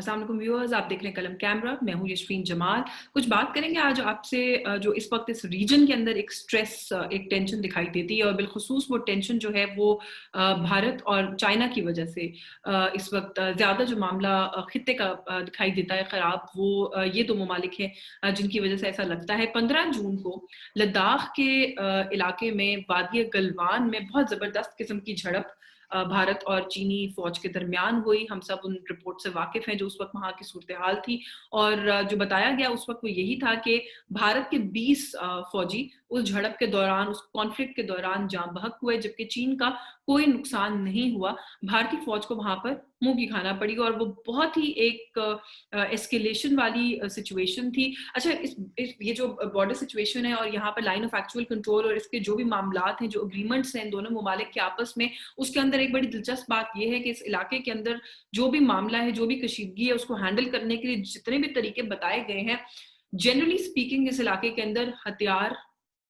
अस्सलाम वालेकुम व्यूअर्स, आप देख रहे हैं कलम कैमरा। मैं हूं यशफीन जमाल। कुछ बात करेंगे आज आपसे जो इस वक्त इस रीजन के अंदर एक स्ट्रेस, एक टेंशन दिखाई देती है और बिलखुसूस वो टेंशन जो है वो भारत और चाइना की वजह से इस वक्त ज़्यादा जो मामला खित्ते का दिखाई देता है ख़राब, वो ये दो ममालिक हैं जिनकी वजह से ऐसा लगता है। 15 जून को लद्दाख के इलाके में वादी गलवान में बहुत ज़बरदस्त किस्म की झड़प भारत और चीनी फौज के दरमियान हुई। हम सब उन रिपोर्ट से वाकिफ हैं जो उस वक्त वहां की सूरत हाल थी, और जो बताया गया उस वक्त वो यही था कि भारत के 20 फौजी उस झड़प के दौरान, उस कॉन्फ्लिक्ट के दौरान जान बहक हुए, जबकि चीन का कोई नुकसान नहीं हुआ। भारतीय फौज को वहां पर मुंह की खाना पड़ी और वो बहुत ही एक एस्केलेशन वाली सिचुएशन थी। अच्छा, ये जो बॉर्डर सिचुएशन है और यहाँ पर लाइन ऑफ एक्चुअल कंट्रोल और इसके जो भी मामलात हैं, जो अग्रीमेंट्स हैं दोनों ममालिक के आपस में, उसके अंदर एक बड़ी दिलचस्प बात यह है कि इस इलाके के अंदर जो भी मामला है, जो भी कशीदगी है, उसको हैंडल करने के लिए जितने भी तरीके बताए गए हैं, जनरली स्पीकिंग इस इलाके के अंदर हथियार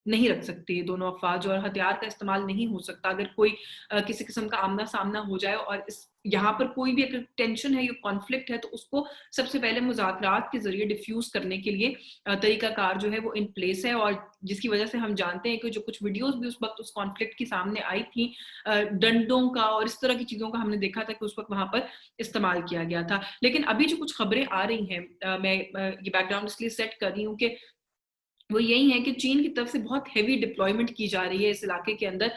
नहीं रख सकती दोनों अफवाज, और हथियार का इस्तेमाल नहीं हो सकता अगर कोई किसी किस्म का आमना सामना हो जाए। और इस यहाँ पर कोई भी अगर टेंशन है या कॉन्फ्लिक्ट है तो उसको सबसे पहले मुज़ाकरात के जरिए डिफ्यूज करने के लिए तरीकाकार जो है वो इन प्लेस है, और जिसकी वजह से हम जानते हैं कि जो कुछ वीडियोस भी उस वक्त उस कॉन्फ्लिक्ट की सामने आई थी, डंडों का और इस तरह की चीजों का हमने देखा था कि उस वक्त वहां पर इस्तेमाल किया गया था। लेकिन अभी जो कुछ खबरें आ रही हैं, मैं ये बैकग्राउंड इसलिए सेट कर रही हूँ कि वो यही है कि चीन की तरफ से बहुत हेवी डिप्लॉयमेंट की जा रही है इस इलाके के अंदर।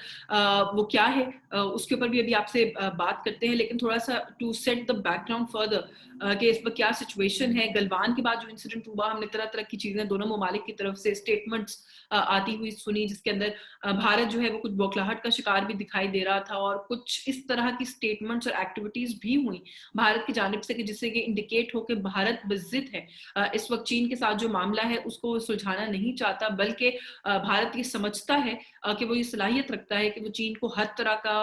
वो क्या है उसके ऊपर भी अभी आपसे बात करते हैं, लेकिन थोड़ा सा to set the background further कि इस पर क्या सिचुएशन है। गलवान के बाद जो इंसिडेंट हुआ, हमने तरह तरह की चीजें दोनों ममालिक की तरफ से स्टेटमेंट्स आती हुई सुनी, जिसके अंदर भारत जो है वो कुछ बौखलाहट का शिकार भी दिखाई दे रहा था, और कुछ इस तरह की स्टेटमेंट्स और एक्टिविटीज भी हुई भारत की जानिब से कि जिससे कि इंडिकेट हो कि भारत बज़िद है इस वक्त चीन के साथ जो मामला है उसको सुलझाना नहीं चाहता, बल्कि भारत ये समझता है कि वो ये सलाहियत रखता है कि वो चीन को हर तरह का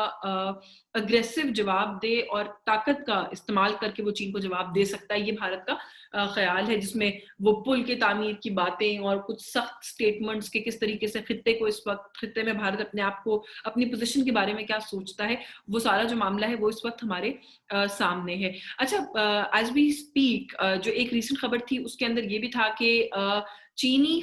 अग्रेसिव जवाब दे और ताकत का इस्तेमाल करके वो चीन को जवाब दे सकता है। ये भारत का ख्याल है, जिसमें वो पुल के तामीर की बातें और कुछ सख्त स्टेटमेंट्स के किस तरीके से खित्ते को, इस वक्त खित्ते में भारत अपने आप को, अपनी पोजीशन के बारे में क्या सोचता है, वो सारा जो मामला है वो इस वक्त हमारे सामने है। अच्छा, एज वी स्पीक जो एक रीसेंट खबर थी उसके अंदर ये भी था कि चीनी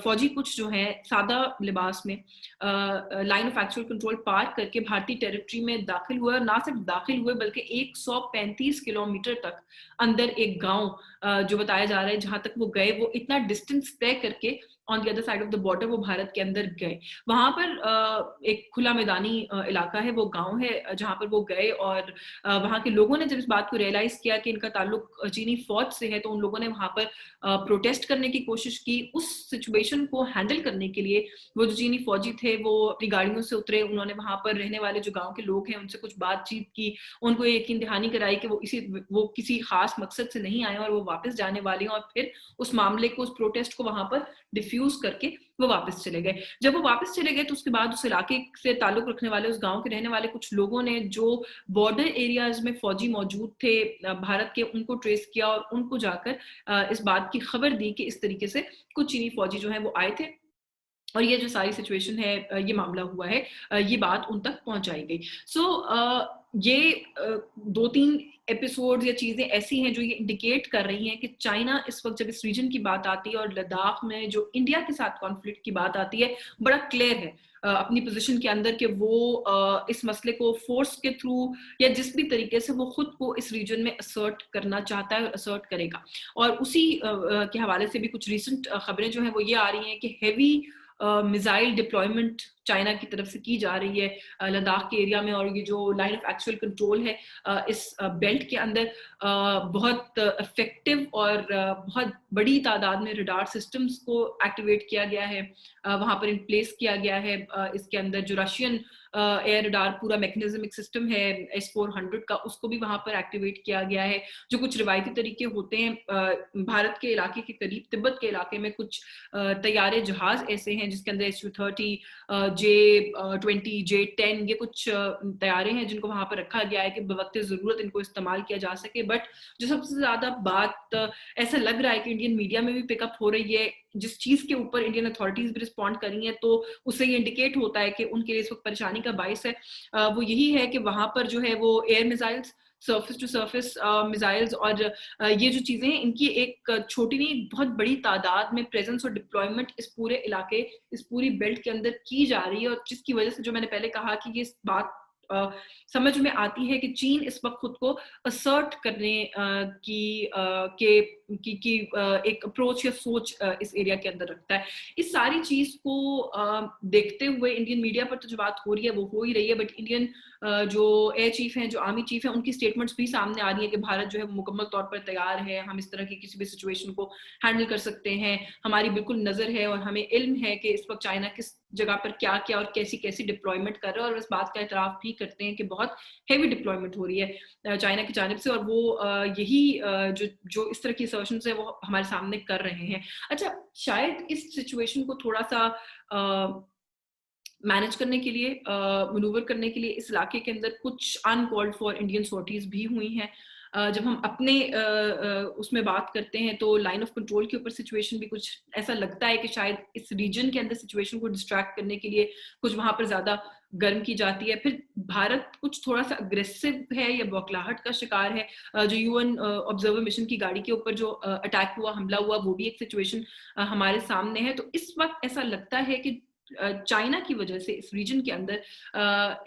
फौजी कुछ जो है सादा लिबास में लाइन ऑफ एक्चुअल कंट्रोल पार करके भारतीय टेरिटरी में दाखिल हुए, और ना सिर्फ दाखिल हुए बल्कि 135 किलोमीटर तक अंदर एक गांव जो बताया जा रहा है जहां तक वो गए, वो इतना डिस्टेंस तय करके on the other side of the border वो भारत के अंदर गए। वहां पर एक खुला मैदानी इलाका है, वो गांव है जहां पर वो गए, और वहां के लोगों ने जब इस बात को रियलाइज किया कि इनका ताल्लुक चीनी फौज से है, तो उन लोगों ने वहां पर प्रोटेस्ट करने की कोशिश की। उस सिचुएशन को हैंडल करने के लिए वो जो चीनी फौजी थे वो अपनी गाड़ियों से उतरे, उन्होंने वहां पर रहने वाले जो गांव के लोग हैं उनसे कुछ बातचीत की, उनको ये यकीन दहानी कराई कि वो किसी खास मकसद से नहीं आए और वो वापस जाने वाले हैं, और फिर उस मामले को, उस प्रोटेस्ट को वहां पर डिफ्यूज करके वो वापस चले गए। जब वो वापस चले गए तो उसके बाद उस इलाके से ताल्लुक रखने वाले, उस गांव के रहने वाले कुछ लोगों ने जो बॉर्डर एरियाज में फौजी मौजूद थे भारत के, उनको ट्रेस किया और उनको जाकर इस बात की खबर दी कि इस तरीके से कुछ चीनी फौजी जो है वो आए थे और ये जो सारी सिचुएशन है, ये मामला हुआ है, ये बात उन तक पहुंचाई गई। सो ये 2-3 एपिसोड या चीजें ऐसी हैं जो ये इंडिकेट कर रही हैं कि चाइना इस वक्त जब इस रीजन की बात आती है और लद्दाख में जो इंडिया के साथ कॉन्फ्लिक्ट की बात आती है, बड़ा क्लियर है अपनी पोजीशन के अंदर कि वो इस मसले को फोर्स के थ्रू या जिस भी तरीके से वो खुद को इस रीजन में असर्ट करना चाहता है और असर्ट करेगा। और उसी के हवाले से भी कुछ रिसेंट खबरें जो हैं वो ये आ रही हैं कि हेवी मिसाइल डिप्लॉयमेंट चाइना की तरफ से की जा रही है लद्दाख के एरिया में, और ये जो लाइन ऑफ एक्चुअल कंट्रोल है इस बेल्ट के अंदर बहुत इफेक्टिव और बहुत बड़ी तादाद में रडार सिस्टम्स को एक्टिवेट किया गया है, वहां पर इन प्लेस किया गया है। इसके अंदर जो रशियन एयर रडार पूरा मैकेनिज्मिक सिस्टम है S-400 का, उसको भी वहां पर एक्टिवेट किया गया है। जो कुछ रिवायती तरीके होते हैं भारत के इलाके के करीब, तिब्बत के इलाके में कुछ तैयारे जहाज ऐसे हैं जिसके अंदर Su-30, J-20, J-10, ये कुछ तैयारे हैं जिनको वहां पर रखा गया है कि बवक्त जरूरत इनको इस्तेमाल किया जा सके। बट जो सबसे ज्यादा बात ऐसा लग रहा है कि इंडियन मीडिया में भी पिकअप हो रही है, जिस चीज के ऊपर इंडियन अथॉरिटीज भी रिस्पॉन्ड कर रही हैं, तो उससे ये इंडिकेट होता है कि उनके लिए इस वक्त परेशानी का बाइस है वो यही है कि वहां पर जो है वो air missiles surface to surface missiles और ये जो चीजें हैं इनकी एक छोटी नहीं बहुत बड़ी तादाद में प्रेजेंस और डिप्लॉयमेंट इस पूरे इलाके, इस पूरी बेल्ट के अंदर की जा रही है, और जिसकी वजह से जो मैंने पहले कहा कि ये बात समझ में आती है कि चीन इस वक्त खुद को असर्ट करने की एक अप्रोच या सोच इस एरिया के अंदर रखता है। इस सारी चीज को देखते हुए इंडियन मीडिया पर तो जो बात हो रही है वो हो ही रही है, बट इंडियन जो एयर चीफ हैं, जो आर्मी चीफ हैं, उनकी स्टेटमेंट्स भी सामने आ रही है कि भारत जो है मुकम्मल तौर पर तैयार है, हम इस तरह की किसी भी सिचुएशन को हैंडल कर सकते हैं, हमारी बिल्कुल नजर है और हमें इल्म है कि इस वक्त चाइना किस जगह पर क्या क्या और कैसी कैसी डिप्लॉयमेंट कर रहा है, और इस बात का एतराफ भी करते हैं कि बहुत हेवी डिप्लॉयमेंट हो रही है चाइना की जानिब से, और वो यही जो जो इस तरह की असर्शंस है वो हमारे सामने कर रहे हैं। अच्छा, शायद इस सिचुएशन को थोड़ा सा मैनेज करने के लिए, मनूवर करने के लिए इस इलाके के अंदर कुछ अनकॉल्ड फॉर इंडियन सॉर्टीज भी हुई हैं। जब हम अपने उसमें बात करते हैं तो लाइन ऑफ कंट्रोल के ऊपर सिचुएशन भी कुछ ऐसा लगता है कि शायद इस रीजन के अंदर सिचुएशन को डिस्ट्रैक्ट करने के लिए कुछ वहां पर ज्यादा गर्म की जाती है। फिर भारत कुछ थोड़ा सा अग्रेसिव है या बौखलाहट का शिकार है। जो यूएन ऑब्जर्वर मिशन की गाड़ी के ऊपर जो अटैक हुआ, हमला हुआ, वो भी एक सिचुएशन हमारे सामने है। तो इस वक्त ऐसा लगता है कि चाइना की वजह से इस रीजन के अंदर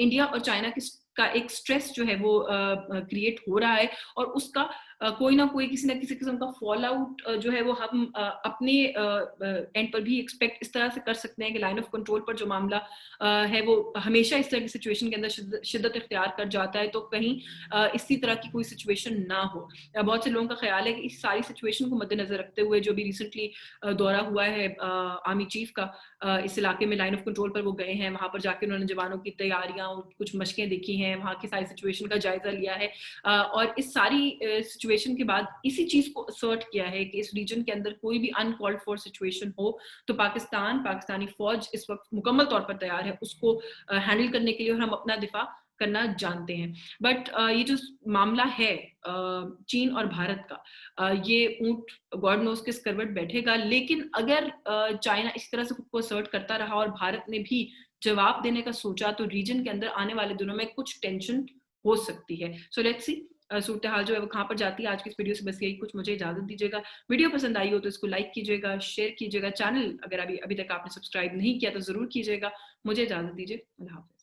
इंडिया और चाइना का एक स्ट्रेस जो है वो क्रिएट हो रहा है, और उसका कोई ना कोई किसी ना किसी किस्म का फॉल आउट जो है वो हम अपने एंड पर भी एक्सपेक्ट इस तरह से कर सकते हैं कि लाइन ऑफ कंट्रोल पर जो मामला है वो हमेशा इस तरह की सिचुएशन के अंदर शिद्दत इख्तियार कर जाता है, तो कहीं इसी तरह की कोई सिचुएशन ना हो। बहुत से लोगों का ख्याल है कि इस सारी सिचुएशन को मद्देनजर रखते हुए जो भी रिसेंटली दौरा हुआ है आर्मी चीफ का इस इलाके में, लाइन ऑफ कंट्रोल पर वो गए हैं, वहां पर जाके उन्होंने जवानों की तैयारियां और कुछ मशकें देखी हैं, वहां की सारी सिचुएशन का जायजा लिया है, और इस सारी सिचुएशन के बाद इसी चीज को असर्ट किया है कि इस रीजन के अंदर कोई भी अनकॉल्ड फॉर सिचुएशन हो तो पाकिस्तानी फौज इस वक्त मुकम्मल तौर पर तैयार है उसको हैंडल करने के लिए, और हम अपना दिफा करना जानते हैं। बट ये जो मामला है चीन और भारत का, ये ऊंट गॉड नोस किस करवट बैठेगा, लेकिन अगर चाइना इस तरह से खुद को असर्ट करता रहा और भारत ने भी जवाब देने का सोचा तो रीजन के अंदर आने वाले दिनों में कुछ टेंशन हो सकती है। सो लेट्स सी सूरत हाल जो है वो कहाँ पर जाती है। आज की इस वीडियो से बस यही कुछ, मुझे इजाजत दीजिएगा। वीडियो पसंद आई हो तो इसको लाइक कीजिएगा, शेयर कीजिएगा, चैनल अगर अभी तक आपने सब्सक्राइब नहीं किया तो जरूर कीजिएगा। मुझे इजाजत दीजिए। अल्लाह हाफिज।